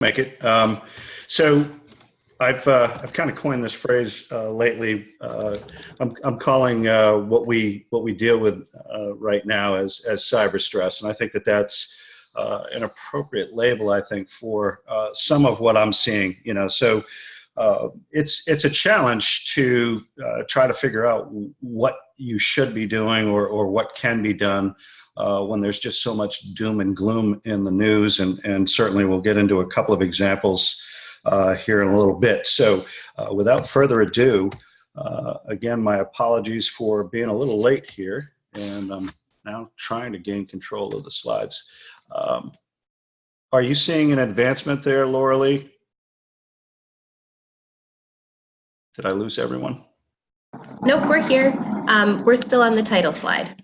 Make it. So I've kind of coined this phrase lately. I'm calling what we deal with right now as cyber stress, and I think that that's an appropriate label. I think for some of what I'm seeing. So it's a challenge to try to figure out what you should be doing or what can be done when there's just so much doom and gloom in the news, and certainly we'll get into a couple of examples here in a little bit. So without further ado, again, my apologies for being a little late here, and I'm now trying to gain control of the slides. Are you seeing an advancement there, Laura Lee? Did I lose everyone? Nope, we're here. We're still on the title slide.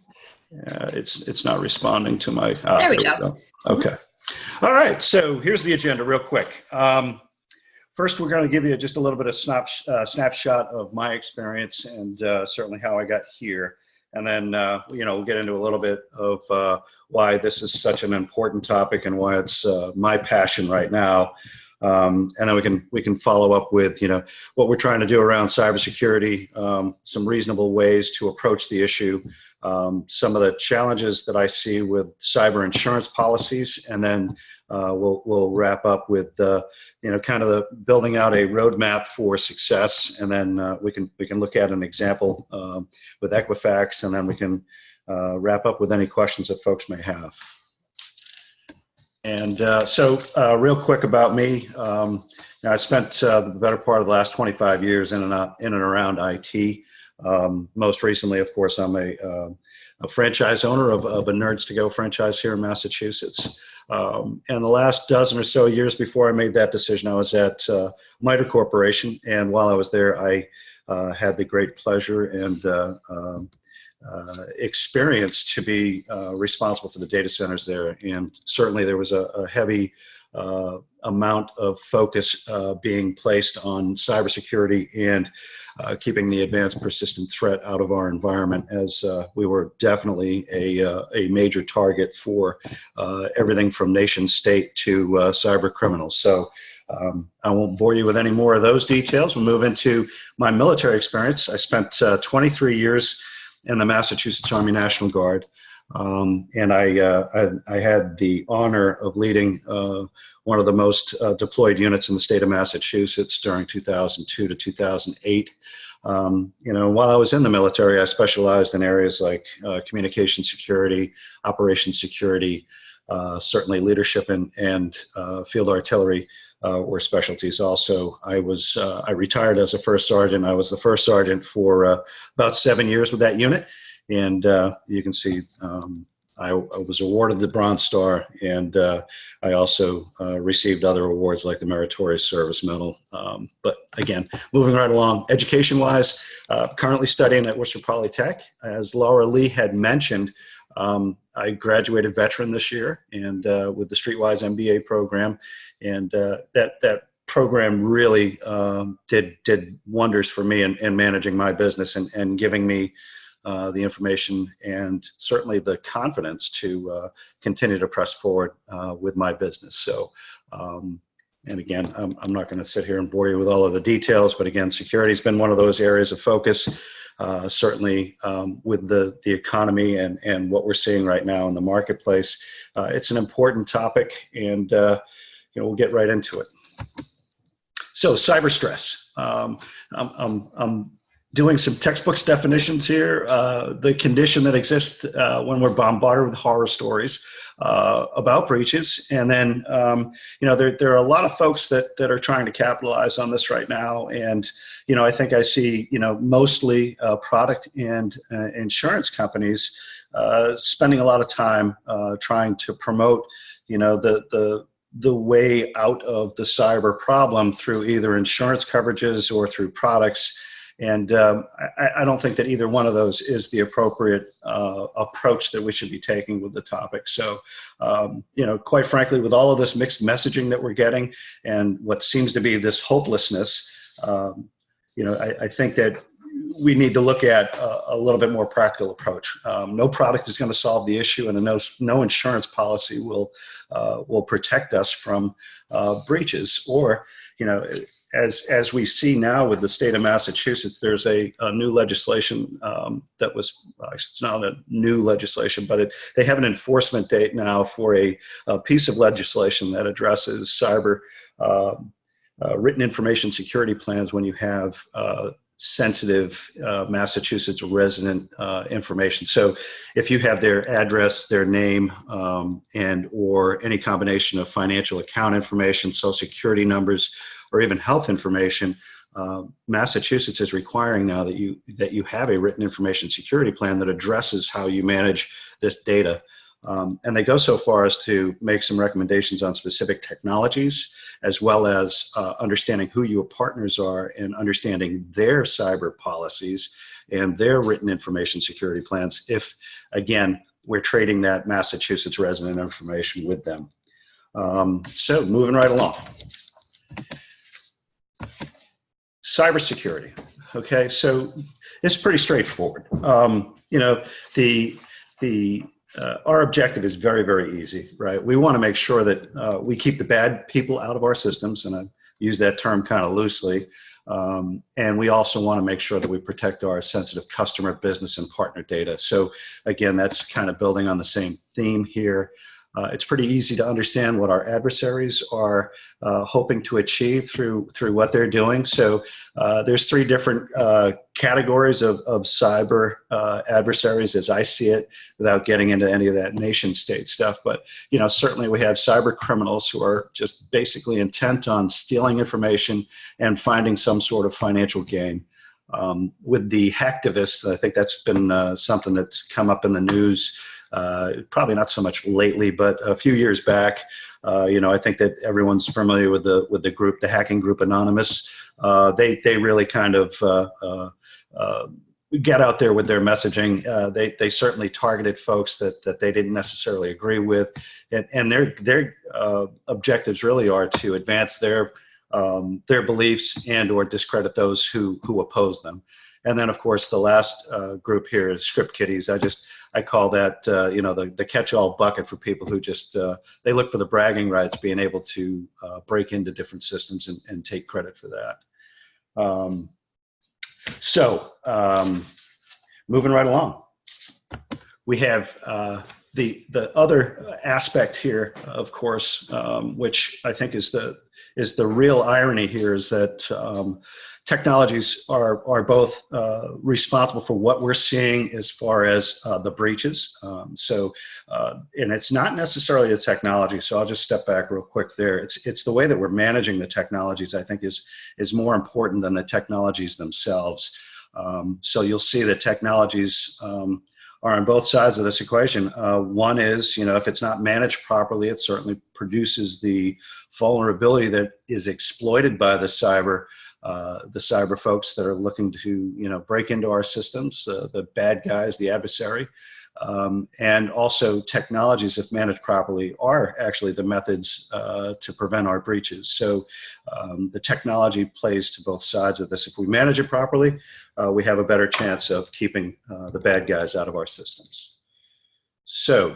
It's not responding to my. There we go. Okay. All right. So here's the agenda, real quick. First, we're going to give you just a little bit of snapshot of my experience and certainly how I got here, and then we'll get into a little bit of why this is such an important topic and why it's my passion right now. And then we can follow up with what we're trying to do around cybersecurity, some reasonable ways to approach the issue, some of the challenges that I see with cyber insurance policies, and then we'll wrap up with kind of the building out a roadmap for success, and then we can look at an example with Equifax, and then we can wrap up with any questions that folks may have. And so real quick about me, I spent the better part of the last 25 years in and around IT. Most recently, of course, I'm a franchise owner of a Nerds to Go franchise here in Massachusetts. And the last dozen or so years before I made that decision, I was at MITRE Corporation. And while I was there, I had the great pleasure and experience to be responsible for the data centers there, and certainly there was a heavy amount of focus being placed on cybersecurity and keeping the advanced persistent threat out of our environment, as we were definitely a major target for everything from nation state to cyber criminals. So I won't bore you with any more of those details. We'll move into my military experience. I spent 23 years in the Massachusetts Army National Guard, and I had the honor of leading one of the most deployed units in the state of Massachusetts during 2002 to 2008. While I was in the military, I specialized in areas like communication security, operations security, certainly leadership and field artillery were specialties. Also, I retired as a first sergeant. I was the first sergeant for about 7 years with that unit, and you can see I was awarded the Bronze Star, and I also received other awards like the Meritorious Service Medal. But again, moving right along, education-wise, currently studying at Worcester Polytech. As Laura Lee had mentioned, I graduated veteran this year, and with the Streetwise MBA program, and that program really did wonders for me in managing my business and giving me the information and certainly the confidence to continue to press forward with my business. So, and again, I'm not going to sit here and bore you with all of the details, but again, security has been one of those areas of focus. Certainly with the economy and what we're seeing right now in the marketplace, it's an important topic, and we'll get right into it. So cyber stress. I'm doing some textbooks definitions here. The condition that exists when we're bombarded with horror stories about breaches, and then there are a lot of folks that are trying to capitalize on this right now, and I think I see mostly product and insurance companies spending a lot of time trying to promote the way out of the cyber problem through either insurance coverages or through products. And I don't think that either one of those is the appropriate approach that we should be taking with the topic. So, quite frankly, with all of this mixed messaging that we're getting and what seems to be this hopelessness, I think that we need to look at a little bit more practical approach. No product is going to solve the issue, and no insurance policy will protect us from breaches. Or, as we see now with the state of Massachusetts, there's a new legislation that was, it's not a new legislation, but they have an enforcement date now for a piece of legislation that addresses cyber written information security plans when you have sensitive Massachusetts resident information. So if you have their address, their name, and or any combination of financial account information, social security numbers, or even health information, Massachusetts is requiring now that you have a written information security plan that addresses how you manage this data. And they go so far as to make some recommendations on specific technologies, as well as understanding who your partners are and understanding their cyber policies and their written information security plans if, again, we're trading that Massachusetts resident information with them. So moving right along. Cybersecurity. Okay, so it's pretty straightforward. Our objective is very, very easy, right? We want to make sure that we keep the bad people out of our systems, and I use that term kind of loosely. And we also want to make sure that we protect our sensitive customer, business, and partner data. So again, that's kind of building on the same theme here. It's pretty easy to understand what our adversaries are hoping to achieve through what they're doing. So there's three different categories of cyber adversaries as I see it, without getting into any of that nation state stuff. But certainly we have cyber criminals who are just basically intent on stealing information and finding some sort of financial gain. With the hacktivists, I think that's been something that's come up in the news. Probably not so much lately, but a few years back, I think that everyone's familiar with the group, the hacking group Anonymous. They really kind of get out there with their messaging. They certainly targeted folks that they didn't necessarily agree with, and their objectives really are to advance their beliefs and or discredit those who oppose them. And then, of course, the last group here is script kiddies. I call that the catch-all bucket for people who just they look for the bragging rights, being able to break into different systems and take credit for that. Moving right along, we have the other aspect here, of course, which I think is the real irony here, is that technologies are both responsible for what we're seeing as far as the breaches. And it's not necessarily the technology. So I'll just step back real quick there. It's the way that we're managing the technologies, I think, is more important than the technologies themselves. So you'll see that technologies are on both sides of this equation. One is, if it's not managed properly, it certainly produces the vulnerability that is exploited by the cyber folks that are looking to, break into our systems, the bad guys, the adversary. And also technologies, if managed properly, are actually the methods to prevent our breaches. So the technology plays to both sides of this. If we manage it properly, we have a better chance of keeping the bad guys out of our systems. So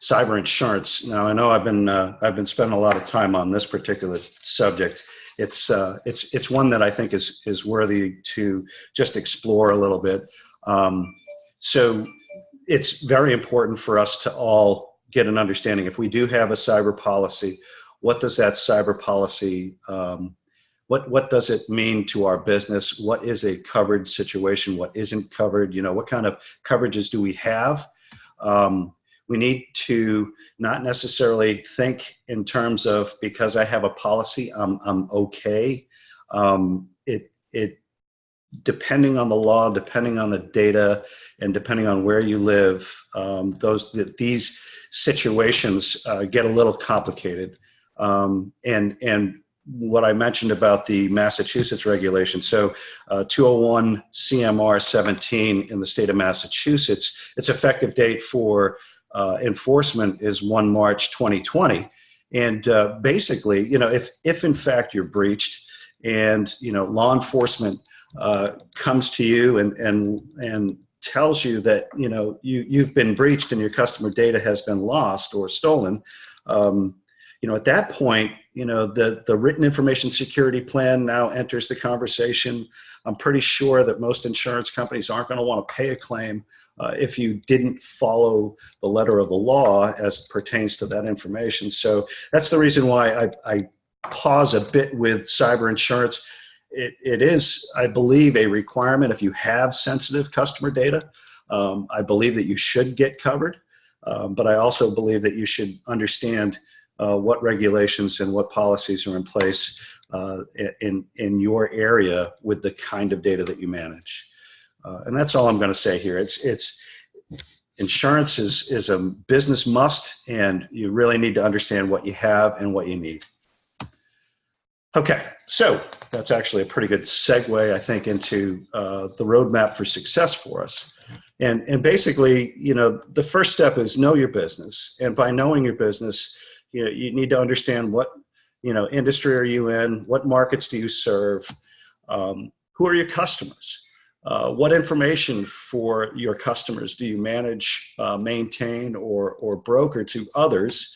cyber insurance. Now, I know I've been spending a lot of time on this particular subject. It's one that I think is worthy to just explore a little bit. So it's very important for us to all get an understanding. If we do have a cyber policy, what does that cyber policy, what does it mean to our business? What is a covered situation? What isn't covered? What kind of coverages do we have? We need to not necessarily think in terms of, because I have a policy, I'm okay. It depending on the law, depending on the data, and depending on where you live, these situations get a little complicated. And what I mentioned about the Massachusetts regulation, so 201 CMR 17 in the state of Massachusetts, its effective date for enforcement is 1 March 2020. And basically, if in fact you're breached and law enforcement comes to you and tells you that you've been breached and your customer data has been lost or stolen, at that point, the written information security plan now enters the conversation. I'm pretty sure that most insurance companies aren't going to want to pay a claim if you didn't follow the letter of the law as it pertains to that information. So that's the reason why I pause a bit with cyber insurance. It is, I believe, a requirement if you have sensitive customer data. I believe that you should get covered, but I also believe that you should understand what regulations and what policies are in place in your area with the kind of data that you manage. And that's all I'm going to say here. Insurance is a business must, and you really need to understand what you have and what you need. Okay, so that's actually a pretty good segue, I think, into the roadmap for success for us. And basically, the first step is know your business. And by knowing your business, you need to understand what, industry are you in, what markets do you serve, who are your customers, what information for your customers do you manage, maintain, or broker to others.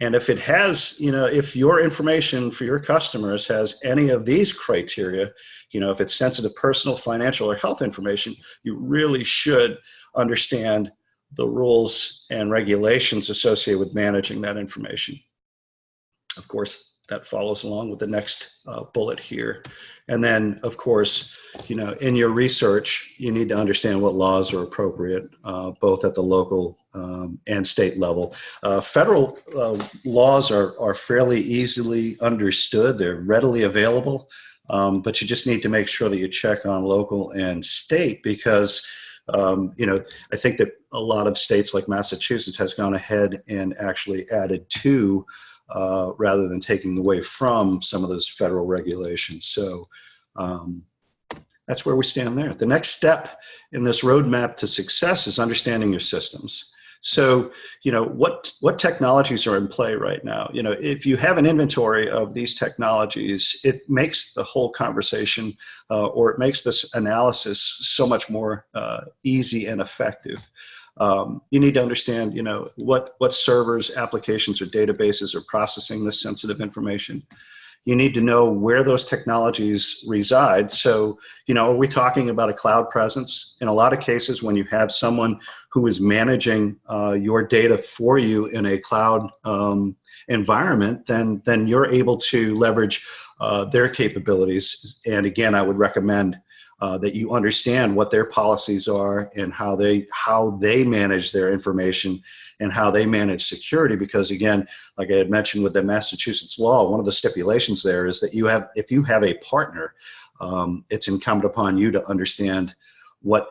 And if it has, if your information for your customers has any of these criteria, if it's sensitive personal, financial, or health information, you really should understand the rules and regulations associated with managing that information. Of course, that follows along with the next bullet here. And then, of course, in your research, you need to understand what laws are appropriate, both at the local and state level. Federal laws are fairly easily understood. They're readily available, but you just need to make sure that you check on local and state because I think that a lot of states like Massachusetts has gone ahead and actually added to rather than taking away from some of those federal regulations. So that's where we stand there. The next step in this roadmap to success is understanding your systems. So, what technologies are in play right now? If you have an inventory of these technologies, it makes the whole conversation or it makes this analysis so much more easy and effective. You need to understand, what servers, applications, or databases are processing this sensitive information. You need to know where those technologies reside. So, are we talking about a cloud presence? In a lot of cases, when you have someone who is managing your data for you in a cloud environment, then you're able to leverage their capabilities. And again, I would recommend that you understand what their policies are and how they manage their information and how they manage security. Because again, like I had mentioned with the Massachusetts law, one of the stipulations there is that if you have a partner, it's incumbent upon you to understand what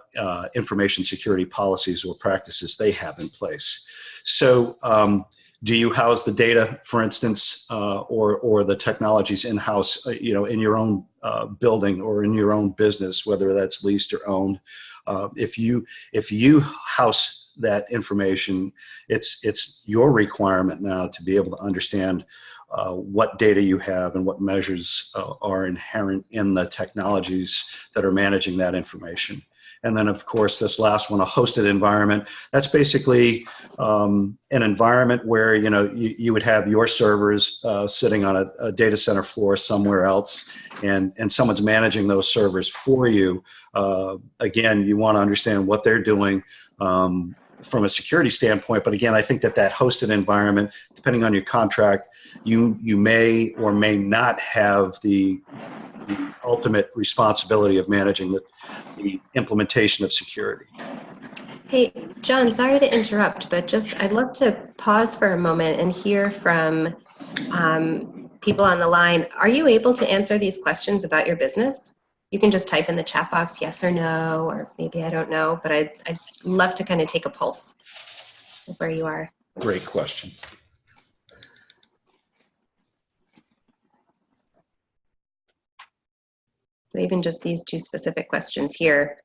information security policies or practices they have in place. So do you house the data, for instance, or the technologies in-house, in your own building or in your own business, whether that's leased or owned? If you house that information, it's your requirement now to be able to understand what data you have and what measures are inherent in the technologies that are managing that information. And then, of course, this last one, a hosted environment. That's basically an environment where you would have your servers sitting on a data center floor somewhere else, and someone's managing those servers for you. Again, you want to understand what they're doing from a security standpoint. But again, I think that hosted environment, depending on your contract, you may or may not have the ultimate responsibility of managing the implementation of security. Hey, John, sorry to interrupt, but I'd love to pause for a moment and hear from people on the line. Are you able to answer these questions about your business? You can just type in the chat box yes or no, or maybe I don't know, but I'd love to kind of take a pulse of where you are. Great question. So even just these two specific questions here.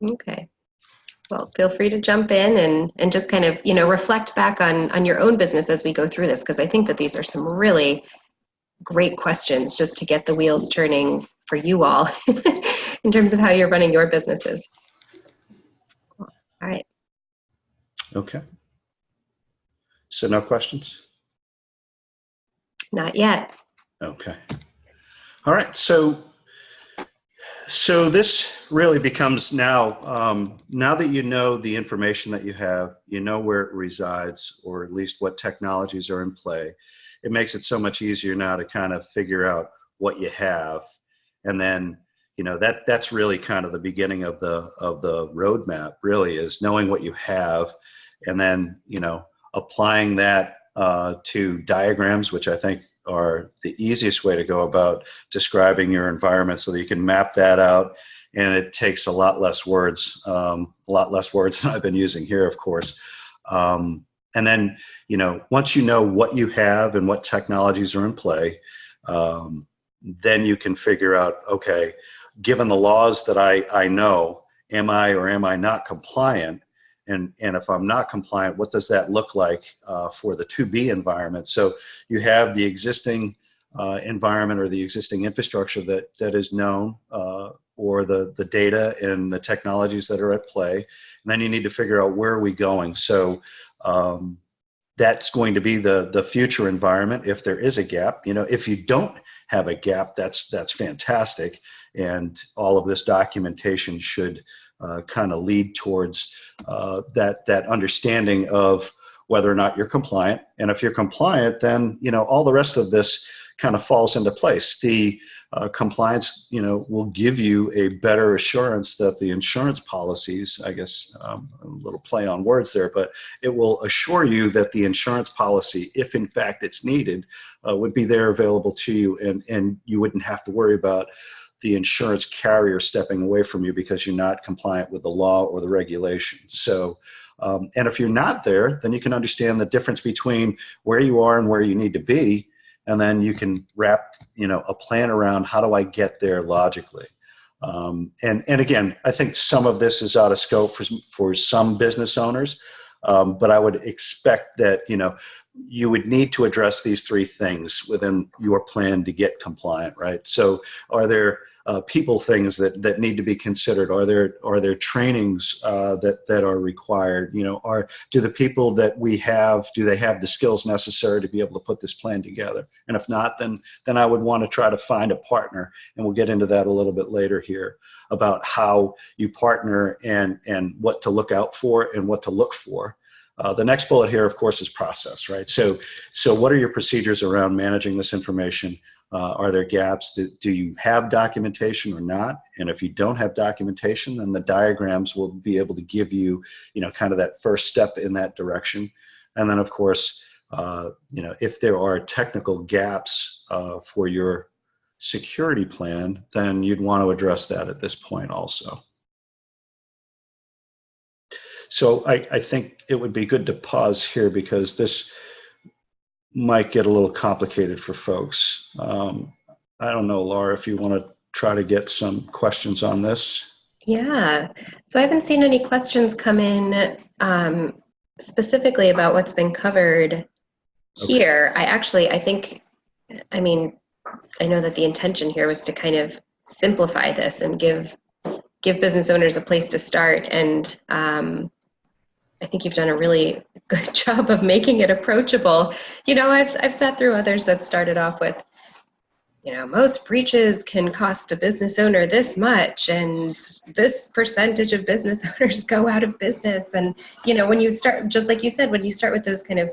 Okay. Well, feel free to jump in and just kind of, reflect back on your own business as we go through this, because I think that these are some really great questions just to get the wheels turning for you all in terms of how you're running your businesses. All right. Okay. So no questions? Not yet. Okay. All right. So this really becomes now, now that you know the information that you have, you know where it resides, or at least what technologies are in play. It makes it so much easier now to kind of figure out what you have, and then that's really kind of the beginning of the roadmap. Really, is knowing what you have, and then applying that to diagrams, which I think are the easiest way to go about describing your environment, so that you can map that out, and it takes a lot less words than I've been using here, of course. And then, once you know what you have and what technologies are in play, then you can figure out, okay, given the laws that I know, am I or am I not compliant? And if I'm not compliant, what does that look like for the to-be environment? So you have the existing environment or the existing infrastructure that is known, or the data and the technologies that are at play. And then you need to figure out, where are we going? So that's going to be the future environment if there is a gap. If you don't have a gap, that's fantastic. And all of this documentation should kind of lead towards that understanding of whether or not you're compliant. And if you're compliant, then all the rest of this kind of falls into place. The compliance will give you a better assurance that the insurance policies, I guess a little play on words there, but it will assure you that the insurance policy, if in fact it's needed, would be there available to you, and you wouldn't have to worry about the insurance carrier stepping away from you because you're not compliant with the law or the regulation. So, and if you're not there, then you can understand the difference between where you are and where you need to be, and then you can wrap, a plan around, how do I get there logically? And again, I think some of this is out of scope for some business owners, but I would expect that, you would need to address these three things within your plan to get compliant, right? So are there people things that need to be considered? Are there trainings that are required? Do the people that we have, do they have the skills necessary to be able to put this plan together? And if not, then I would want to try to find a partner, and we'll get into that a little bit later here about how you partner and what to look out for and what to look for. The next bullet here, of course, is process, right? So what are your procedures around managing this information? Are there gaps? Do you have documentation or not? And if you don't have documentation, then the diagrams will be able to give you, kind of that first step in that direction. And then, of course, if there are technical gaps for your security plan, then you'd want to address that at this point also. So I think it would be good to pause here, because this might get a little complicated for folks. I don't know, Laura, if you want to try to get some questions on this. Yeah, so I haven't seen any questions come in specifically about what's been covered here. Okay. I know that the intention here was to kind of simplify this and give business owners a place to start, and I think you've done a really good job of making it approachable. I've sat through others that started off with, most breaches can cost a business owner this much, and this percentage of business owners go out of business. And, when you start, just like you said, when you start with those kind of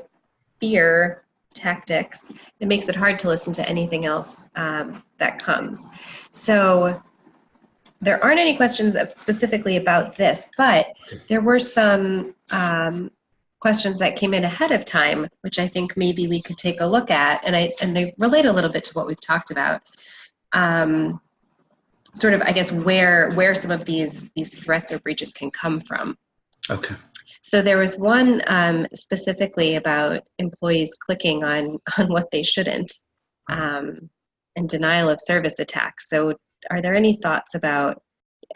fear tactics, it makes it hard to listen to anything else that comes. So there aren't any questions specifically about this, but there were some questions that came in ahead of time, which I think maybe we could take a look at, and they relate a little bit to what we've talked about. Sort of, I guess, where some of these threats or breaches can come from. Okay. So there was one specifically about employees clicking on what they shouldn't, and denial of service attacks. So are there any thoughts about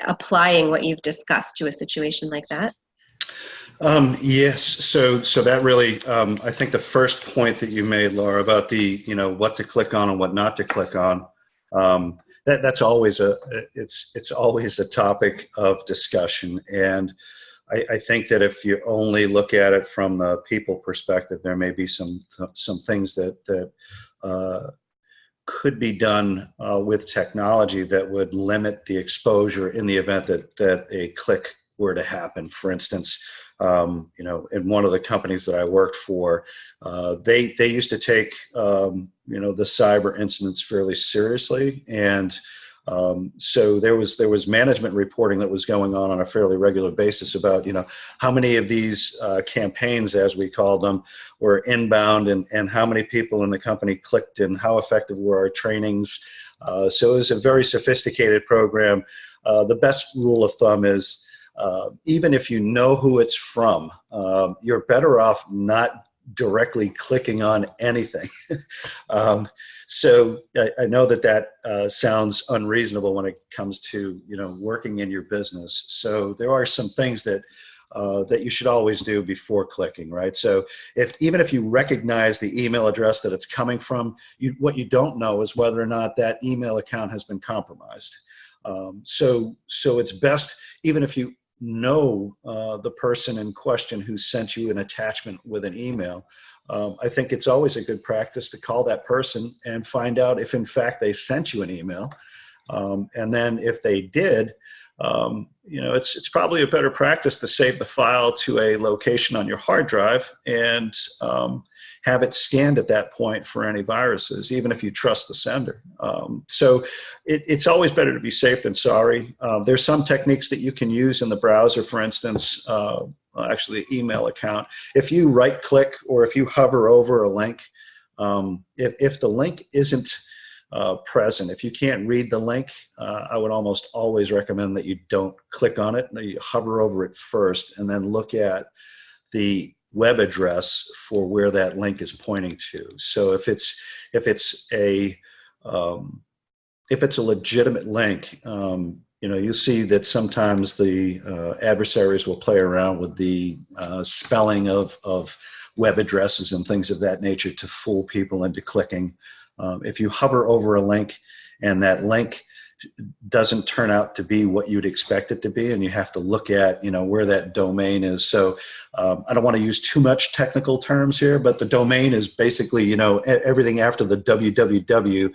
applying what you've discussed to a situation like that? Yes. So that really, I think the first point that you made, Laura, about the, what to click on and what not to click on, that's always it's always a topic of discussion. And I think that if you only look at it from the people perspective, there may be some things that could be done with technology that would limit the exposure in the event that a click were to happen. For instance, in one of the companies that I worked for, they used to take the cyber incidents fairly seriously, and so there was management reporting that was going on a fairly regular basis about how many of these campaigns, as we call them, were inbound, and how many people in the company clicked, and how effective were our trainings. So it was a very sophisticated program. The best rule of thumb is even if you know who it's from, you're better off not directly clicking on anything. So I know that sounds unreasonable when it comes to working in your business. So there are some things that you should always do before clicking, right? So even if you recognize the email address that it's coming from, what you don't know is whether or not that email account has been compromised. So it's best, even if you know the person in question who sent you an attachment with an email, I think it's always a good practice to call that person and find out if in fact they sent you an email. And then if they did, it's probably a better practice to save the file to a location on your hard drive and have it scanned at that point for any viruses, even if you trust the sender. So it's always better to be safe than sorry. There's some techniques that you can use in the browser, for instance, actually email account. If you right click or if you hover over a link, if the link isn't present, if you can't read the link, I would almost always recommend that you don't click on it. You hover over it first and then look at the web address for where that link is pointing to. So if it's a legitimate link, you'll see that sometimes the adversaries will play around with the spelling of web addresses and things of that nature to fool people into clicking. If you hover over a link and that link doesn't turn out to be what you'd expect it to be, and you have to look at where that domain is. So I don't want to use too much technical terms here, but the domain is basically everything after the www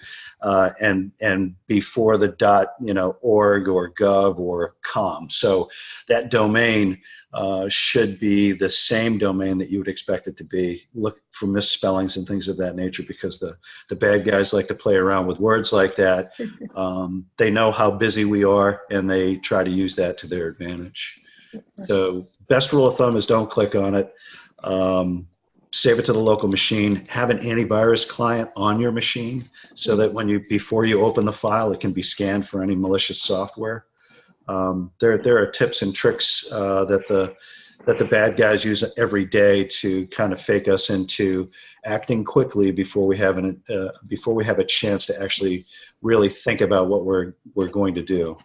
and before the .org or gov or com. So that domain should be the same domain that you would expect it to be. Look for misspellings and things of that nature, because the bad guys like to play around with words like that. They know how busy we are, and they try to use that to their advantage. So best rule of thumb is don't click on it. Save it to the local machine. Have an antivirus client on your machine so that before you open the file, it can be scanned for any malicious software. There are tips and tricks that the bad guys use every day to kind of fake us into acting quickly before we have a chance to actually really think about what we're going to do.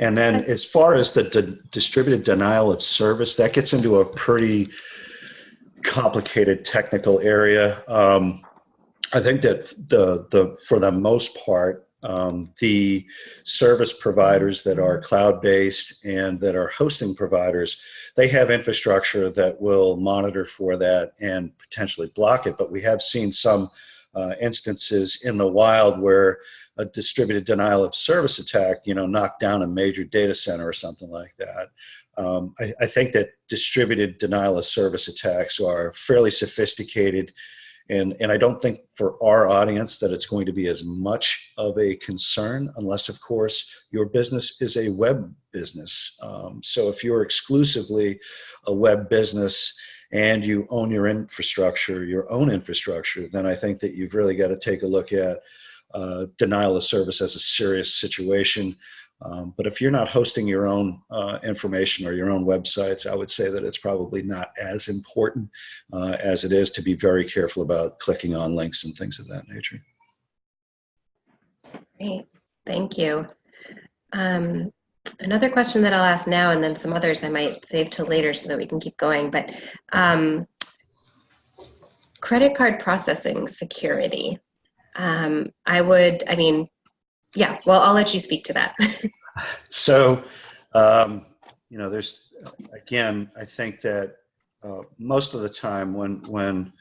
And then as far as the distributed denial of service, that gets into a pretty complicated technical area. I think that for the most part, the service providers that are cloud-based and that are hosting providers, they have infrastructure that will monitor for that and potentially block it. But we have seen some instances in the wild where a distributed denial of service attack, knocked down a major data center or something like that. I think that distributed denial of service attacks are fairly sophisticated. And I don't think for our audience that it's going to be as much of a concern, unless, of course, your business is a web business. So if you're exclusively a web business and you own your own infrastructure, then I think that you've really got to take a look at denial of service as a serious situation. But if you're not hosting your own information or your own websites, I would say that it's probably not as important as it is to be very careful about clicking on links and things of that nature. Great, thank you. Another question that I'll ask now, and then some others I might save till later so that we can keep going. But credit card processing security. I mean, yeah, well, I'll let you speak to that. So, there's, again, I think that most of the time when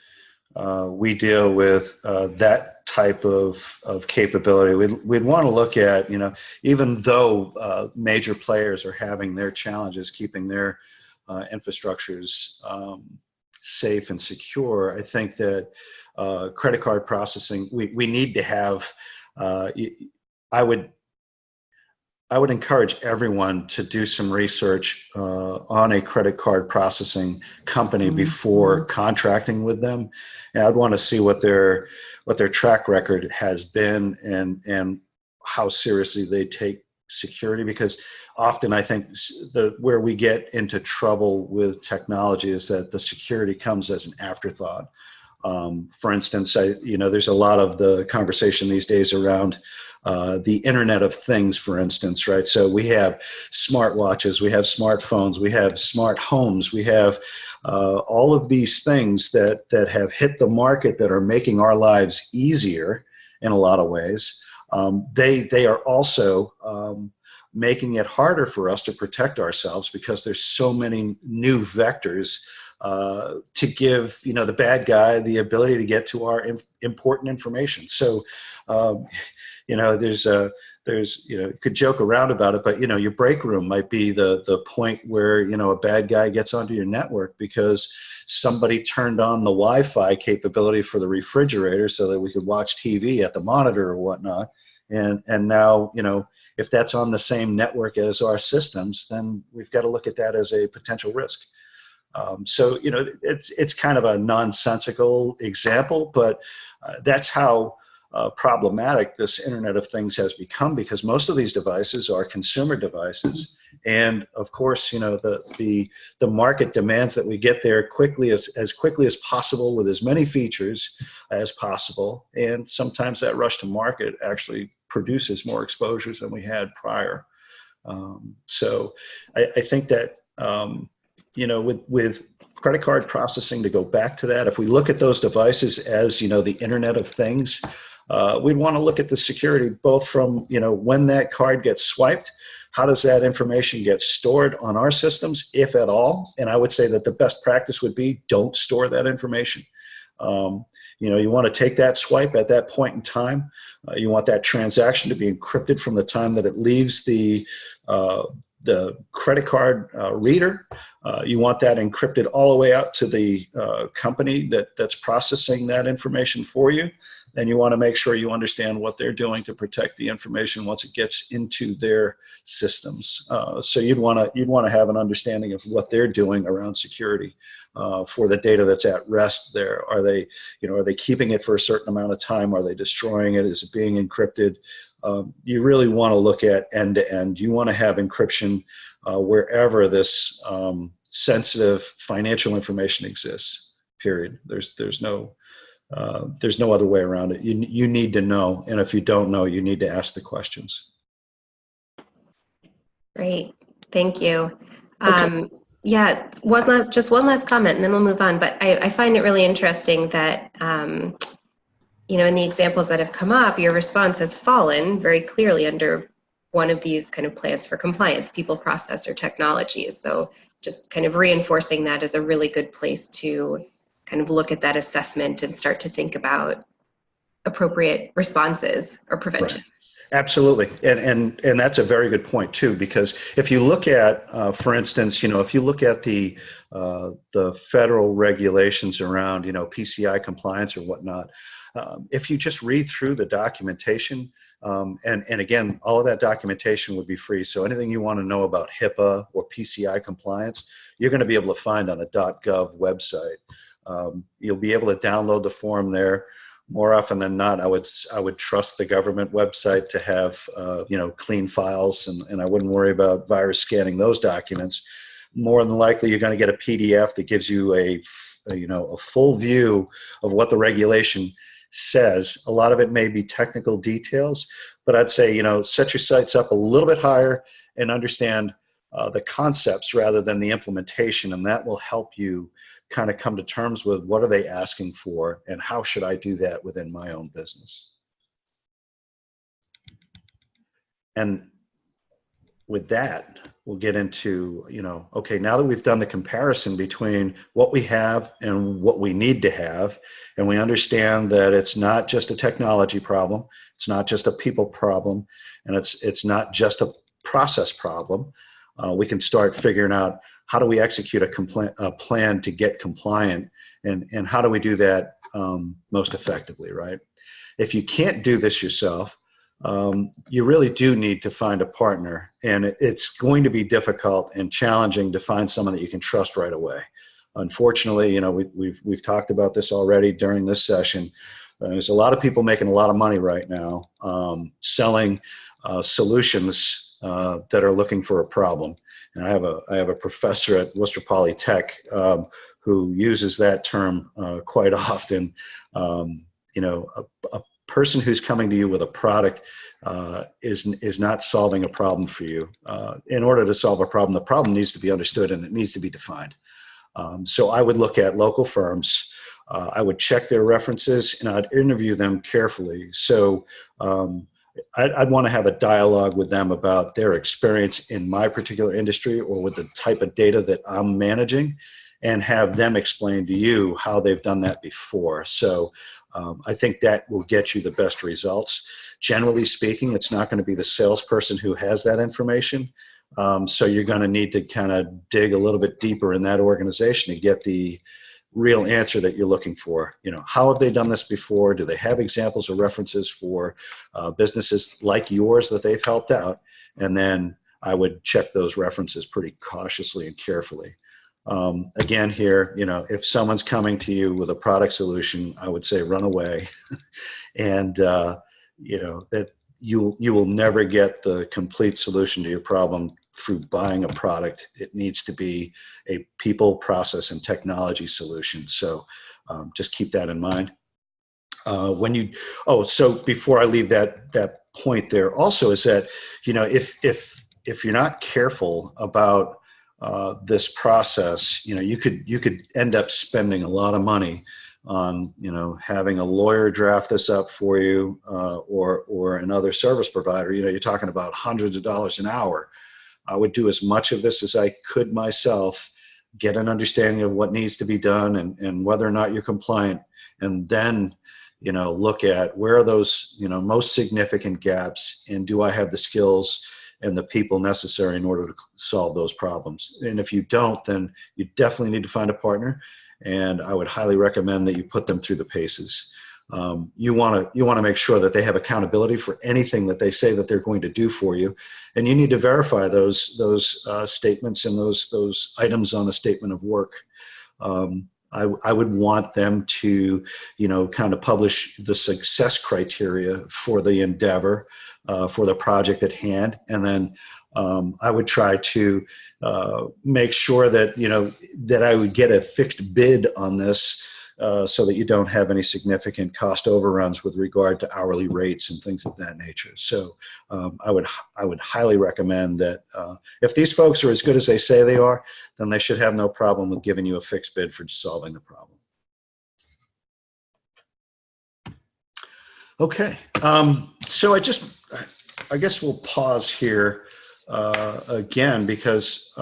we deal with that type of capability, we'd want to look at, even though major players are having their challenges keeping their infrastructures safe and secure, I think that credit card processing, we need to have, I would encourage everyone to do some research on a credit card processing company before contracting with them. And I'd want to see what their track record has been and how seriously they take security, because often I think where we get into trouble with technology is that the security comes as an afterthought. For instance, there's a lot of the conversation these days around the Internet of Things, for instance, right? So we have smartwatches, we have smartphones, we have smart homes, we have all of these things that have hit the market that are making our lives easier in a lot of ways. They are also making it harder for us to protect ourselves because there's so many new vectors to give the bad guy the ability to get to our important information. So you could joke around about it, but your break room might be the point where a bad guy gets onto your network because somebody turned on the Wi-Fi capability for the refrigerator so that we could watch TV at the monitor or whatnot. And now, if that's on the same network as our systems, then we've got to look at that as a potential risk. So it's kind of a nonsensical example, but that's how problematic this Internet of Things has become, because most of these devices are consumer devices, and of course, the market demands that we get there as quickly as possible with as many features as possible, and sometimes that rush to market actually produces more exposures than we had prior. So I think that with credit card processing, to go back to that, if we look at those devices as the Internet of Things, we'd want to look at the security both from when that card gets swiped, how does that information get stored on our systems, if at all. And I would say that the best practice would be don't store that information. You want to take that swipe at that point in time. You want that transaction to be encrypted from the time that it leaves the credit card reader. You want that encrypted all the way out to the company that's processing that information for you. And you want to make sure you understand what they're doing to protect the information once it gets into their systems. So you'd want to have an understanding of what they're doing around security for the data that's at rest there. Are they keeping it for a certain amount of time? Are they destroying it? Is it being encrypted? You really want to look at end to end. You want to have encryption wherever this sensitive financial information exists. Period. There's no other way around it. You need to know, and if you don't know, you need to ask the questions. Great, thank you. Okay. Yeah, one last comment, and then we'll move on. But I find it really interesting that in the examples that have come up, your response has fallen very clearly under one of these kind of plans for compliance, people, process, or technologies. So just kind of reinforcing that is a really good place to kind of look at that assessment and start to think about appropriate responses or prevention. Right. Absolutely, and that's a very good point too, because if you look at, for instance, if you look at the federal regulations around PCI compliance or whatnot, if you just read through the documentation, and again, all of that documentation would be free. So anything you want to know about HIPAA or PCI compliance, you're going to be able to find on the .gov website. You'll be able to download the form there. More often than not, I would trust the government website to have clean files, and I wouldn't worry about virus scanning those documents. More than likely, you're going to get a PDF that gives you a full view of what the regulation says. A lot of it may be technical details, but I'd say set your sights up a little bit higher and understand the concepts rather than the implementation, and that will help you kind of come to terms with what are they asking for and how should I do that within my own business. And with that, we'll get into, okay, now that we've done the comparison between what we have and what we need to have, and we understand that it's not just a technology problem, it's not just a people problem, and it's not just a process problem, we can start figuring out how do we execute a plan to get compliant, and how do we do that most effectively, right? If you can't do this yourself, you really do need to find a partner, and it's going to be difficult and challenging to find someone that you can trust right away. Unfortunately, we've talked about this already during this session. There's a lot of people making a lot of money right now selling solutions that are looking for a problem. And I have a professor at Worcester Poly Tech who uses that term quite often. A person who's coming to you with a product is not solving a problem for you. In order to solve a problem, the problem needs to be understood and it needs to be defined. So I would look at local firms. I would check their references and I'd interview them carefully. So I'd want to have a dialogue with them about their experience in my particular industry or with the type of data that I'm managing, and have them explain to you how they've done that before. So I think that will get you the best results. Generally speaking, it's not going to be the salesperson who has that information. So you're going to need to kind of dig a little bit deeper in that organization to get the real answer that you're looking for. How have they done this before? Do they have examples or references for businesses like yours that they've helped out? And then I would check those references pretty cautiously and carefully. Again here, if someone's coming to you with a product solution, I would say run away. And that you will never get the complete solution to your problem through buying a product. It needs to be a people, process, and technology solution. So just keep that in mind. So before I leave that point there also is that, if you're not careful about this process, you could end up spending a lot of money on having a lawyer draft this up for you, or another service provider. You're talking about hundreds of dollars an hour. I would do as much of this as I could myself, get an understanding of what needs to be done and whether or not you're compliant, and then look at where are those most significant gaps, and do I have the skills and the people necessary in order to solve those problems. And if you don't, then you definitely need to find a partner, and I would highly recommend that you put them through the paces. You want to make sure that they have accountability for anything that they say that they're going to do for you, and you need to verify those statements and those items on a statement of work. I would want them to kind of publish the success criteria for the endeavor, for the project at hand, and then I would try to make sure that that I would get a fixed bid on this, so that you don't have any significant cost overruns with regard to hourly rates and things of that nature. So I would highly recommend that if these folks are as good as they say they are, then they should have no problem with giving you a fixed bid for solving the problem. Okay, so I guess we'll pause here again, because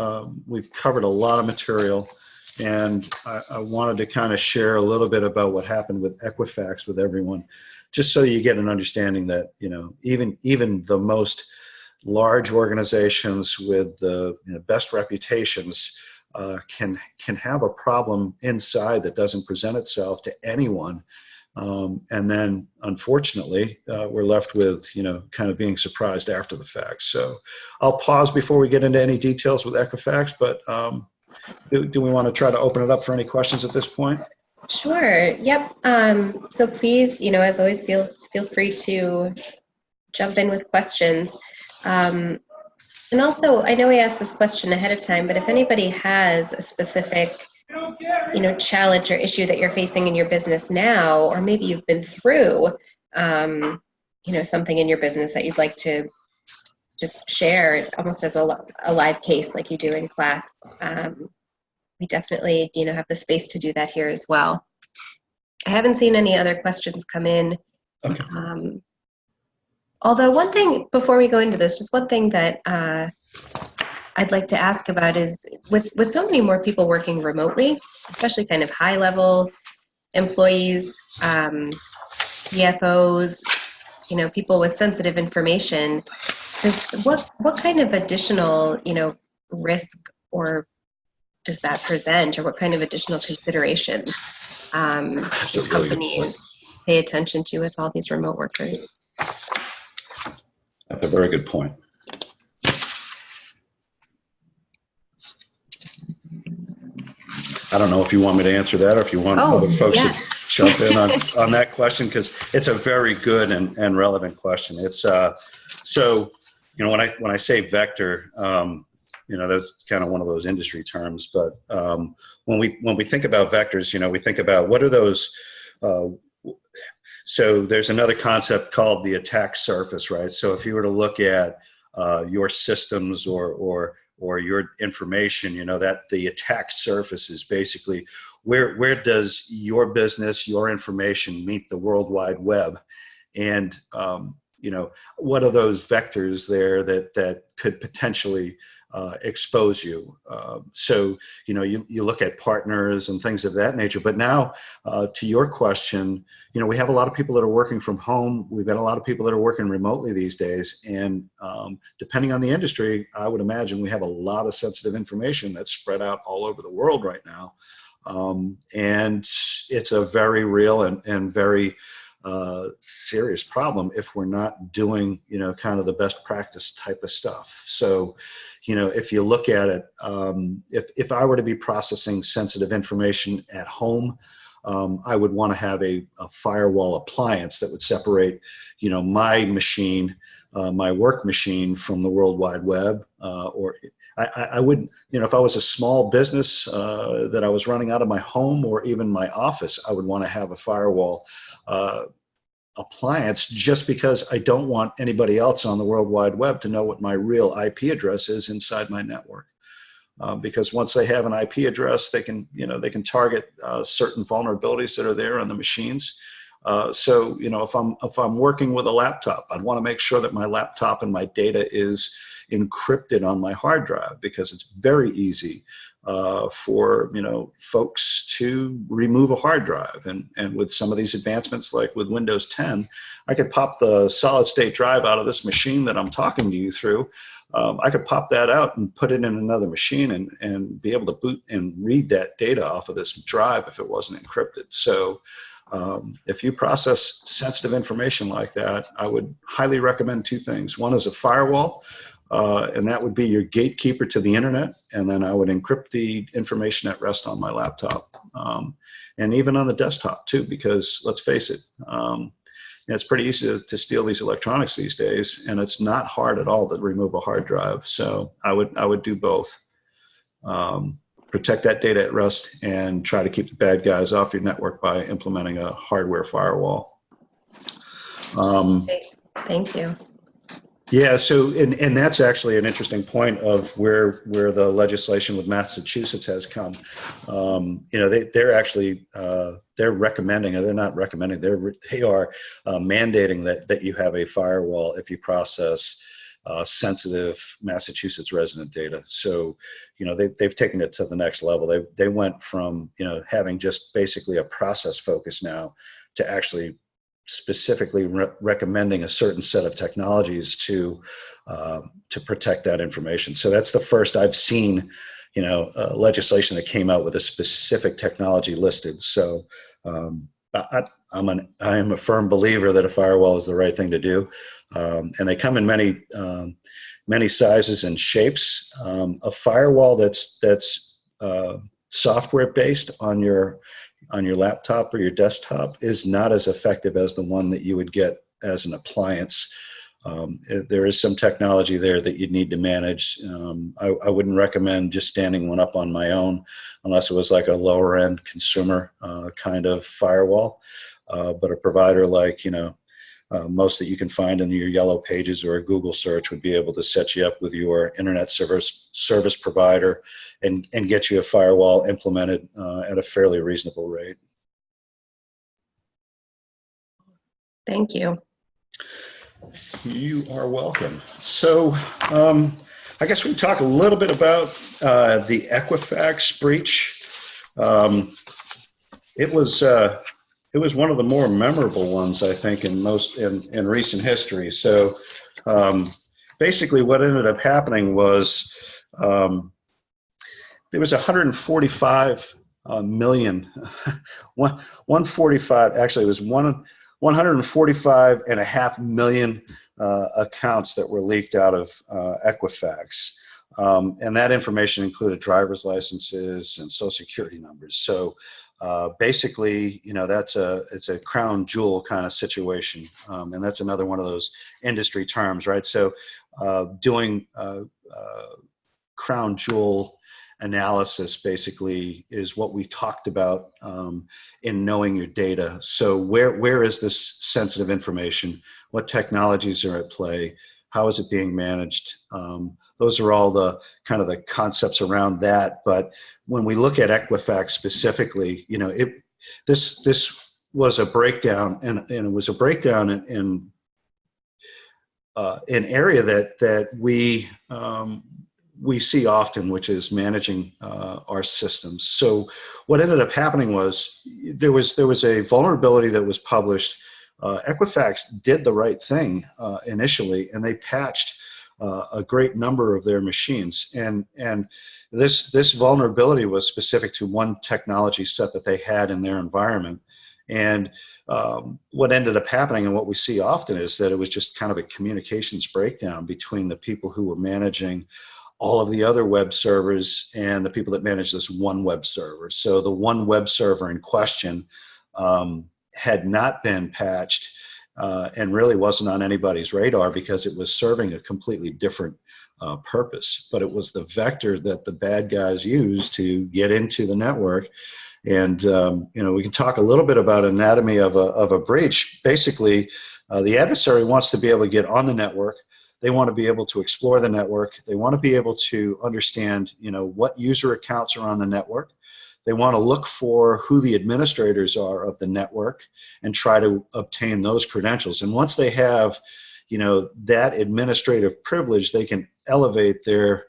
we've covered a lot of material. And I wanted to kind of share a little bit about what happened with Equifax with everyone, just so you get an understanding that even the most large organizations with the best reputations can have a problem inside that doesn't present itself to anyone, and then unfortunately we're left with kind of being surprised after the fact. So I'll pause before we get into any details with Equifax, but do we want to try to open it up for any questions at this point? Sure. Yep. So please, as always, feel free to jump in with questions. And also, I know we asked this question ahead of time, but if anybody has a specific, challenge or issue that you're facing in your business now, or maybe you've been through, something in your business that you'd like to just share almost as a live case like you do in class. We definitely, have the space to do that here as well. I haven't seen any other questions come in. Okay. Although one thing, before we go into this, just one thing that I'd like to ask about is with so many more people working remotely, especially kind of high level employees, CFOs, people with sensitive information, what kind of additional, risk or does that present, or what kind of additional considerations should companies pay attention to with all these remote workers? That's a very good point. I don't know if you want me to answer that, or if you want other folks to jump in on that question, because it's a very good and relevant question. It's so when I say vector, that's kind of one of those industry terms. But when we think about vectors, we think about what are those. So there's another concept called the attack surface, right? So if you were to look at your systems or your information, that the attack surface is basically where does your business, your information meet the World Wide Web, and what are those vectors there that could potentially expose you. So you look at partners and things of that nature. But now, to your question, we have a lot of people that are working from home. We've got a lot of people that are working remotely these days, and depending on the industry, I would imagine we have a lot of sensitive information that's spread out all over the world right now, and it's a very real and very serious problem if we're not doing, kind of the best practice type of stuff. So, if you look at it, if I were to be processing sensitive information at home, I would want to have a firewall appliance that would separate, my machine, my work machine from the World Wide Web, or I wouldn't, if I was a small business that I was running out of my home or even my office, I would want to have a firewall appliance, just because I don't want anybody else on the World Wide Web to know what my real IP address is inside my network. Because once they have an IP address, they can target certain vulnerabilities that are there on the machines. So if I'm working with a laptop, I'd want to make sure that my laptop and my data is encrypted on my hard drive, because it's very easy for folks to remove a hard drive. And with some of these advancements, like with Windows 10, I could pop the solid state drive out of this machine that I'm talking to you through. I could pop that out and put it in another machine and be able to boot and read that data off of this drive if it wasn't encrypted. So if you process sensitive information like that, I would highly recommend two things. One is a firewall, and that would be your gatekeeper to the internet. And then I would encrypt the information at rest on my laptop, and even on the desktop too, because let's face it, it's pretty easy to steal these electronics these days, and it's not hard at all to remove a hard drive. So I would do both. Protect that data at rest and try to keep the bad guys off your network by implementing a hardware firewall. Thank you. Yeah, so and that's actually an interesting point of where the legislation with Massachusetts has come. They're actually they're recommending, or they're not recommending, they are mandating that you have a firewall if you process sensitive Massachusetts resident data. So they've taken it to the next level. They went from having just basically a process focus now to actually specifically recommending a certain set of technologies to protect that information. So that's the first I've seen, legislation that came out with a specific technology listed. So I am a firm believer that a firewall is the right thing to do, and they come in many sizes and shapes. A firewall that's software based on your laptop or your desktop is not as effective as the one that you would get as an appliance. There is some technology there that you'd need to manage. I wouldn't recommend just standing one up on my own unless it was like a lower end consumer kind of firewall. But a provider like most that you can find in your yellow pages or a Google search would be able to set you up with your internet service provider and get you a firewall implemented at a fairly reasonable rate. Thank you. You are welcome. So I guess we can talk a little bit about the Equifax breach. It was one of the more memorable ones, I think, in recent history. So basically what ended up happening was there was 145 million, 145, actually it was 145.5 million accounts that were leaked out of Equifax. And that information included driver's licenses and social security numbers. So basically, you know, it's a crown jewel kind of situation. And that's another one of those industry terms, right? So doing crown jewel analysis basically is what we talked about in knowing your data. So where is this sensitive information? What technologies are at play? How is it being managed? Those are all the kind of the concepts around that. But when we look at Equifax specifically, you know, this was a breakdown, and it was a breakdown in an area that we see often, which is managing our systems. So what ended up happening was there was a vulnerability that was published. Equifax did the right thing initially, and they patched a great number of their machines. And this vulnerability was specific to one technology set that they had in their environment. And what ended up happening, and what we see often, is that it was just kind of a communications breakdown between the people who were managing all of the other web servers and the people that manage this one web server. So the one web server in question had not been patched and really wasn't on anybody's radar because it was serving a completely different purpose. But it was the vector that the bad guys used to get into the network. And you know, we can talk a little bit about anatomy of a breach. Basically, the adversary wants to be able to get on the network. They want to be able to explore the network. They want to be able to understand, you know, what user accounts are on the network. They want to look for who the administrators are of the network and try to obtain those credentials. And once they have, you know, that administrative privilege, they can elevate their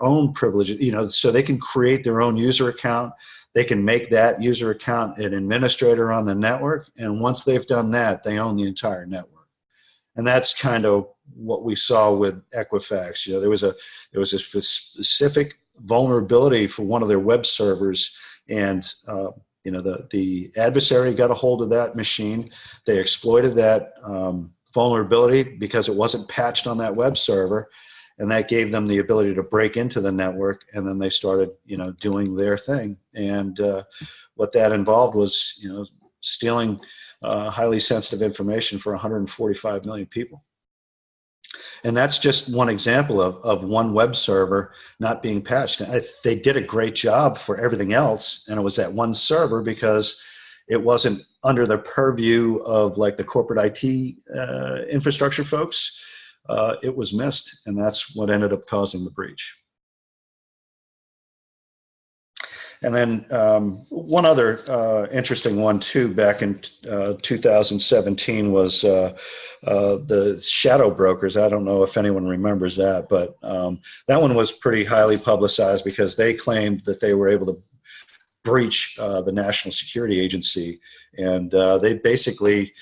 own privilege, you know, so they can create their own user account. They can make that user account an administrator on the network. And once they've done that, they own the entire network. And that's kind of what we saw with Equifax. You know, there was a specific vulnerability for one of their web servers, and you know, the adversary got a hold of that machine. They exploited that vulnerability because it wasn't patched on that web server, and that gave them the ability to break into the network. And then they started, you know, doing their thing. And what that involved was, you know, stealing highly sensitive information for 145 million people. And that's just one example of one web server not being patched. They did a great job for everything else, and it was that one server because it wasn't under the purview of like the corporate IT infrastructure folks. It was missed, and that's what ended up causing the breach. And then one other interesting one too, back in 2017 was the shadow brokers. I don't know if anyone remembers that, but that one was pretty highly publicized because they claimed that they were able to breach the National Security Agency. And they basically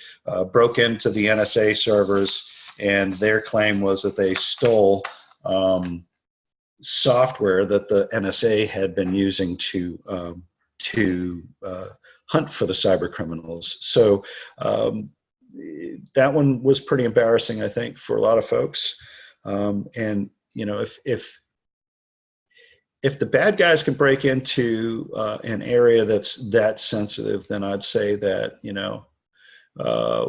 broke into the NSA servers, and their claim was that they stole software that the NSA had been using to hunt for the cyber criminals. So that one was pretty embarrassing, I think, for a lot of folks. And you know, if the bad guys can break into an area that's that sensitive, then I'd say that, you know,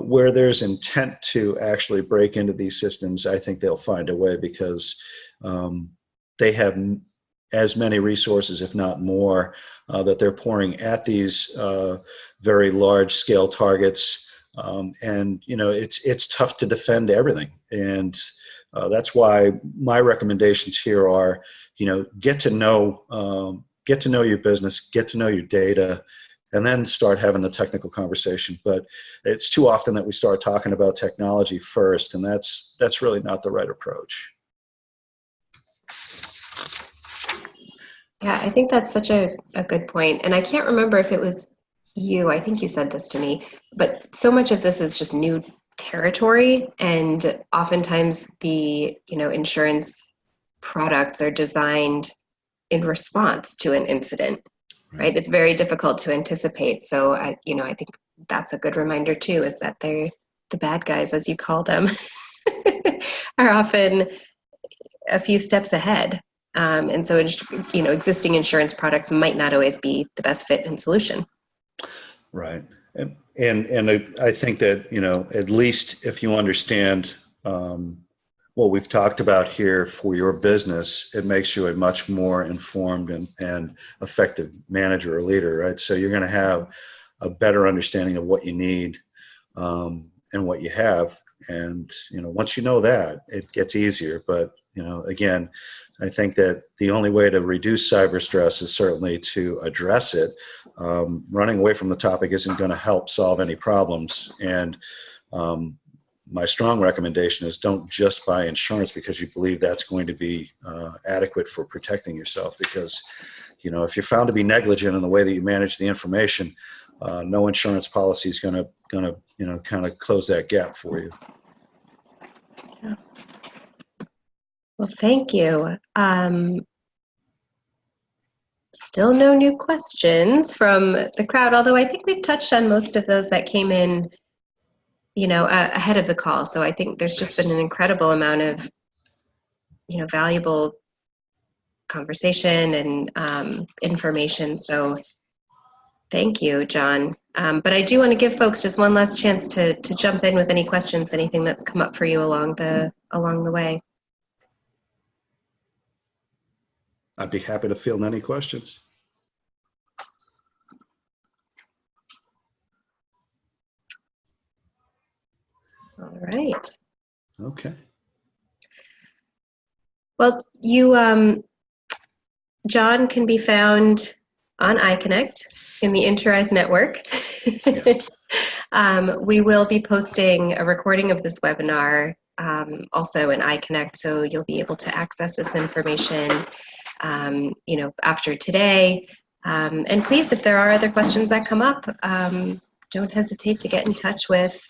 where there's intent to actually break into these systems, I think they'll find a way, because they have as many resources, if not more, that they're pouring at these very large scale targets And it's tough to defend everything. And that's why my recommendations here are, get to know your business, get to know your data, and then start having the technical conversation. But it's too often that we start talking about technology first, and that's really not the right approach. Yeah, I think that's such a good point. And I can't remember if it was you, I think you said this to me, but so much of this is just new territory, and oftentimes the, insurance products are designed in response to an incident, right? It's very difficult to anticipate. So I think that's a good reminder too, is that the bad guys, as you call them, are often a few steps ahead. And so, existing insurance products might not always be the best fit and solution. Right. And I think that, at least if you understand what we've talked about here for your business, it makes you a much more informed and effective manager or leader, right? So you're going to have a better understanding of what you need and what you have. And, once you know that, it gets easier. But, again, I think that the only way to reduce cyber stress is certainly to address it. Running away from the topic isn't going to help solve any problems. And my strong recommendation is don't just buy insurance because you believe that's going to be adequate for protecting yourself. Because, if you're found to be negligent in the way that you manage the information, no insurance policy is going to kind of close that gap for you. Yeah. Well, thank you. Still no new questions from the crowd, although I think we've touched on most of those that came in, ahead of the call. So I think there's just been an incredible amount of, valuable conversation and information. So thank you, John. But I do want to give folks just one last chance to jump in with any questions, anything that's come up for you along the way. I'd be happy to field any questions. All right. Okay. Well, John can be found on iConnect in the Interize network. Yes. We will be posting a recording of this webinar also in iConnect, so you'll be able to access this information after today. And please, if there are other questions that come up, don't hesitate to get in touch with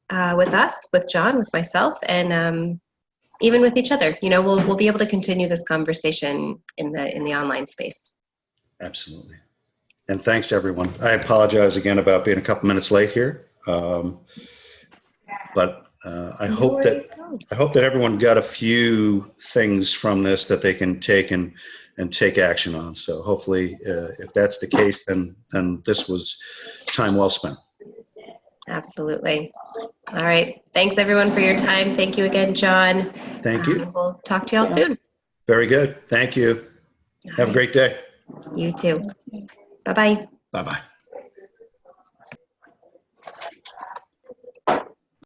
us, with John, with myself, and even with each other. We'll be able to continue this conversation in the online space. Absolutely. And thanks, everyone. I apologize again about being a couple minutes late here, but I hope that everyone got a few things from this that they can take and take action on. So hopefully, if that's the case, then this was time well spent. Absolutely. All right. Thanks, everyone, for your time. Thank you again, John. Thank you. We'll talk to you all soon. Very good. Thank you. Have a great day. You too. Bye-bye. Bye-bye.